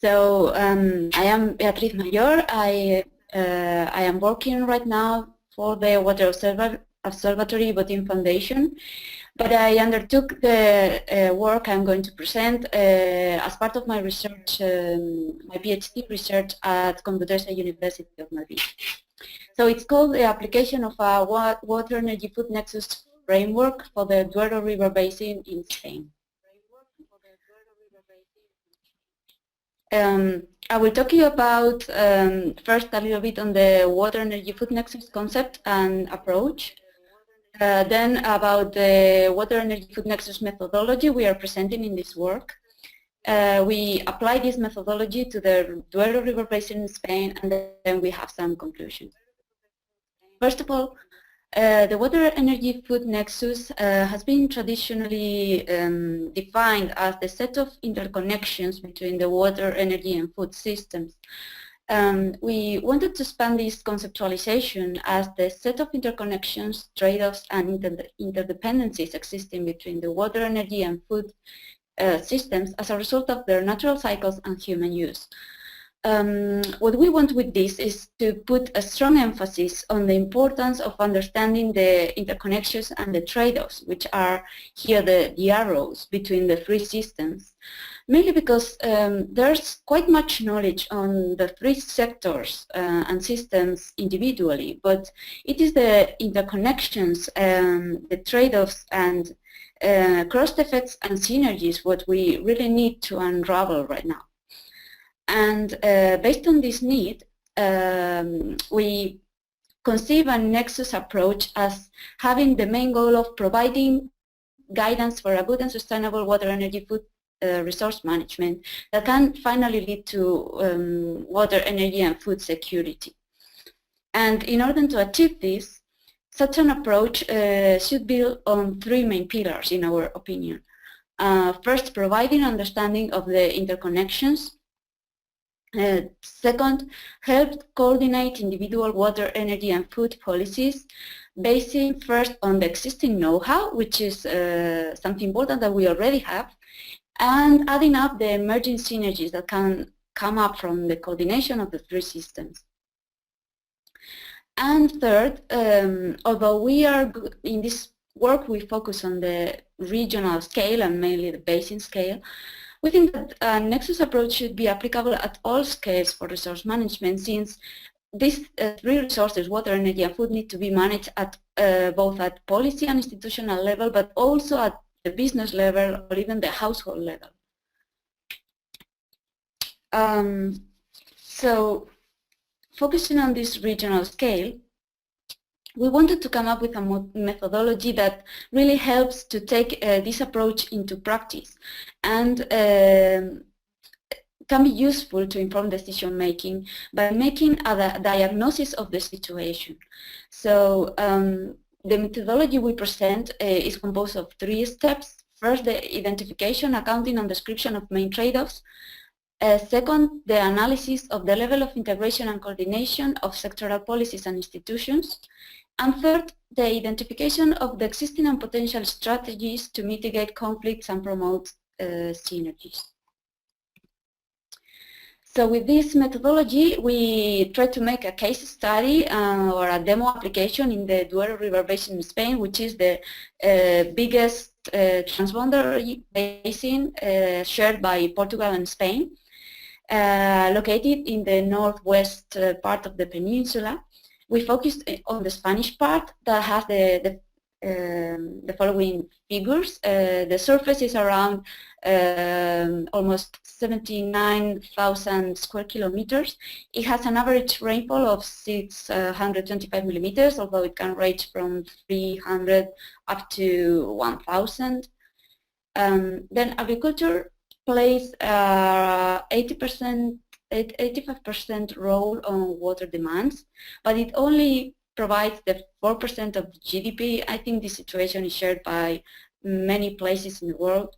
So I am Beatriz Mayor. I am working right now for the Water Observatory Botín Foundation, but I undertook the work I'm going to present as part of my research, my PhD research at Complutense University of Madrid. So it's called the application of a water energy food nexus framework for the Duero River Basin in Spain. I will talk to you about first a little bit on the water energy food nexus concept and approach, then about the water energy food nexus methodology we are presenting in this work. We apply this methodology to the Duero River Basin in Spain, and then we have some conclusions. First of all, the water energy food nexus has been traditionally defined as the set of interconnections between the water, energy and food systems. We wanted to expand this conceptualization as the set of interconnections, trade-offs and interdependencies existing between the water, energy and food systems as a result of their natural cycles and human use. What we want with this is to put a strong emphasis on the importance of understanding the interconnections and the trade-offs, which are here the arrows between the three systems, mainly because there's quite much knowledge on the three sectors and systems individually, but it is the interconnections, the trade-offs and cross effects and synergies what we really need to unravel right now. And based on this need, we conceive a Nexus approach as having the main goal of providing guidance for a good and sustainable water, energy, food resource management that can finally lead to water, energy and food security. And in order to achieve this, such an approach should build on three main pillars in our opinion. First, providing understanding of the interconnections. Second, help coordinate individual water, energy and food policies, basing first on the existing know-how, which is something important that we already have, and adding up the emerging synergies that can come up from the coordination of the three systems. And third, although we are in this work, we focus on the regional scale and mainly the basin scale, we think that a Nexus approach should be applicable at all scales for resource management, since these three resources, water, energy and food, need to be managed at both at policy and institutional level, but also at the business level or even the household level. So focusing on this regional scale, we wanted to come up with a methodology that really helps to take this approach into practice and can be useful to inform decision making by making a diagnosis of the situation. So the methodology we present is composed of three steps. First, the identification, accounting and description of main trade-offs. Second, the analysis of the level of integration and coordination of sectoral policies and institutions. And third, the identification of the existing and potential strategies to mitigate conflicts and promote synergies. So with this methodology, we try to make a case study or a demo application in the Duero River Basin in Spain, which is the biggest transboundary basin shared by Portugal and Spain, located in the northwest part of the peninsula. We focused on the Spanish part that has the following figures. The surface is around almost 79,000 square kilometers. It has an average rainfall of 625 millimeters, although it can range from 300 up to 1,000. Then agriculture plays 85% role on water demands, but it only provides the 4% of GDP. I think this situation is shared by many places in the world.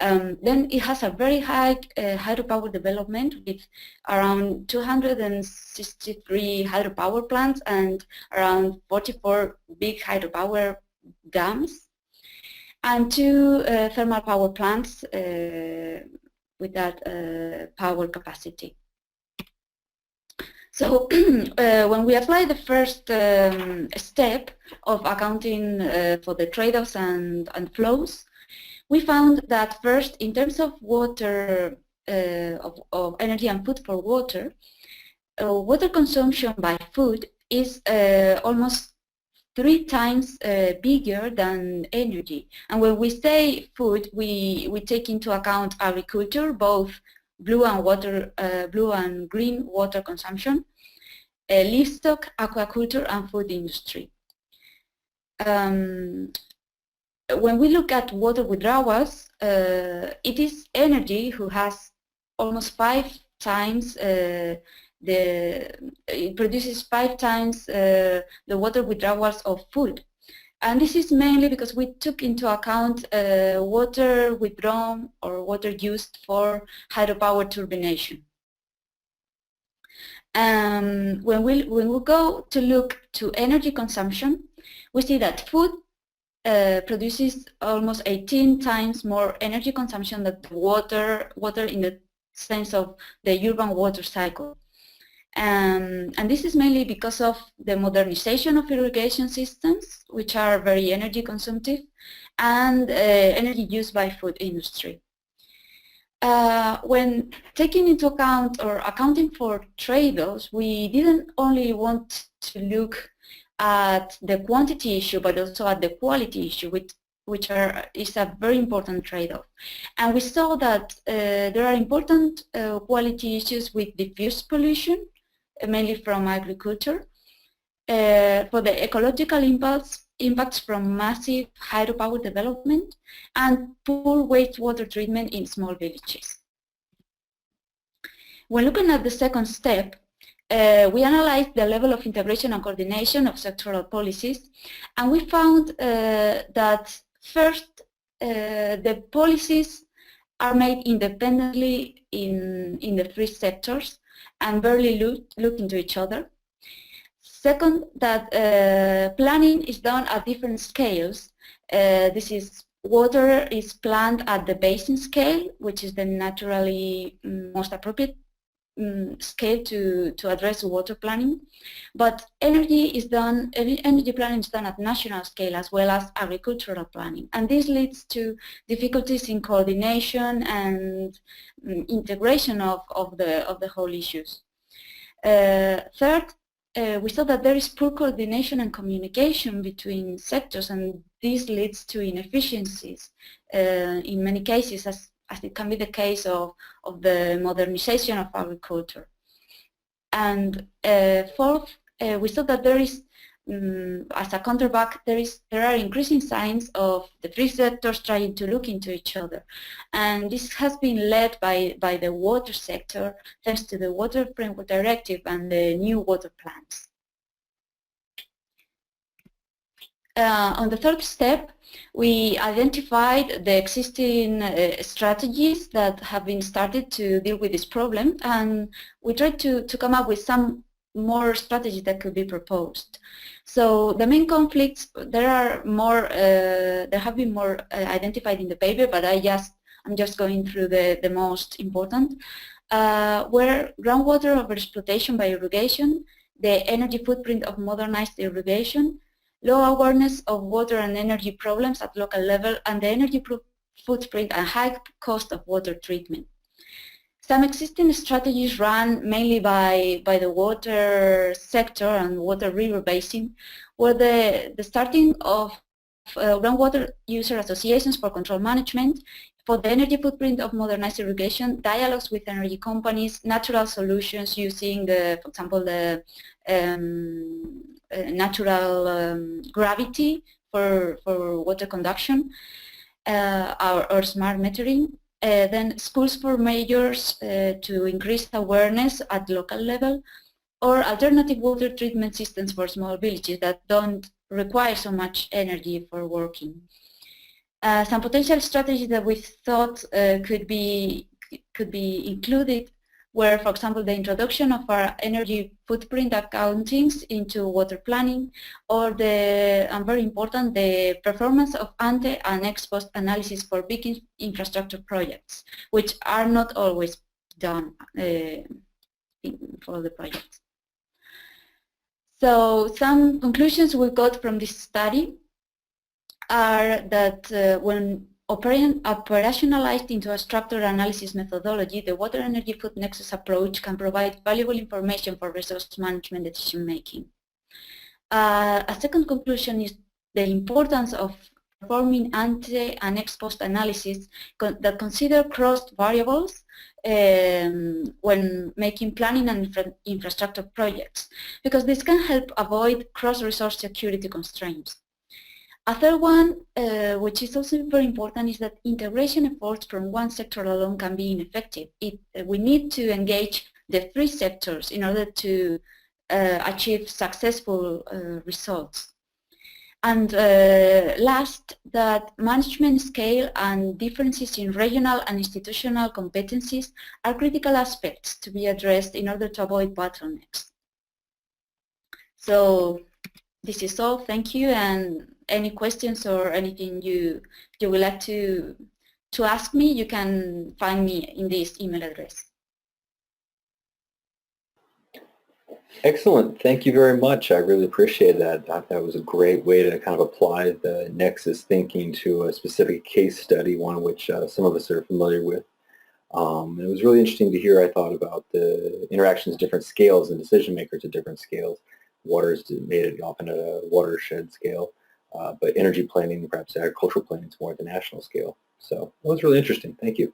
Then it has a very high hydropower development with around 263 hydropower plants and around 44 big hydropower dams and 2 thermal power plants power capacity. So when we apply the first step of accounting for the trade-offs and flows, we found that first, in terms of water, of energy and food for water, water consumption by food is almost 3 times bigger than energy. And when we say food, we take into account agriculture, both blue and green water consumption, livestock, aquaculture, and food industry. When we look at water withdrawals, it is energy who has almost 5 times it produces 5 times the water withdrawals of food. And this is mainly because we took into account water withdrawn or water used for hydropower turbination. When we go to look to energy consumption, we see that food produces almost 18 times more energy consumption than water in the sense of the urban water cycle. And this is mainly because of the modernization of irrigation systems, which are very energy consumptive, and energy used by food industry. When taking into account or accounting for trade-offs, we didn't only want to look at the quantity issue, but also at the quality issue, which is a very important trade-off. And we saw that there are important quality issues with diffuse pollution, mainly from agriculture, for the ecological impacts from massive hydropower development, and poor wastewater treatment in small villages. When looking at the second step, we analyzed the level of integration and coordination of sectoral policies, and we found that first, the policies are made independently in the 3 sectors and barely look into each other. Second, that planning is done at different scales. This is water is planned at the basin scale, which is the naturally most appropriate scale to address water planning. But energy planning is done at national scale as well as agricultural planning. And this leads to difficulties in coordination and integration of the whole issues. Third, we saw that there is poor coordination and communication between sectors, and this leads to inefficiencies in many cases, as it can be the case of the modernization of agriculture. And fourth, we saw that there is, as a counterback, there are increasing signs of the 3 sectors trying to look into each other. And this has been led by the water sector, thanks to the Water Framework Directive and the new water plans. On the third step, we identified the existing strategies that have been started to deal with this problem, and we tried to come up with some more strategies that could be proposed. So the main conflicts, there have been more identified in the paper, but I'm just going through the most important, where groundwater overexploitation by irrigation, the energy footprint of modernized irrigation, low awareness of water and energy problems at local level, and the energy footprint and high cost of water treatment. Some existing strategies run mainly by the water sector and water river basin, were the starting of groundwater user associations for control management, for the energy footprint of modernized irrigation, dialogues with energy companies, natural solutions using, for example, the natural gravity for water conduction, or smart metering. Then schools for majors to increase awareness at local level, or alternative water treatment systems for small villages that don't require so much energy for working. Some potential strategies that we thought could be included where, for example, the introduction of our energy footprint accountings into water planning, or the, and very important, the performance of ante and ex post analysis for big infrastructure projects, which are not always done for the projects. So some conclusions we got from this study are that when operationalized into a structured analysis methodology, the water energy food nexus approach can provide valuable information for resource management decision making. A second conclusion is the importance of performing ante and ex post analysis that consider cross variables when making planning and infrastructure projects, because this can help avoid cross-resource security constraints. A third one, which is also very important, is that integration efforts from one sector alone can be ineffective. We need to engage the three sectors in order to achieve successful results. And last, that management scale and differences in regional and institutional competencies are critical aspects to be addressed in order to avoid bottlenecks. So this is all. Thank you. And any questions or anything you would like to ask me, you can find me in this email address. Excellent. Thank you very much. I really appreciate that. That was a great way to kind of apply the Nexus thinking to a specific case study, one which some of us are familiar with. It was really interesting to hear, I thought, about the interactions at different scales and decision makers at different scales. Water is made it often at a watershed scale, but energy planning, perhaps agricultural planning, is more at the national scale. So it was really interesting. Thank you.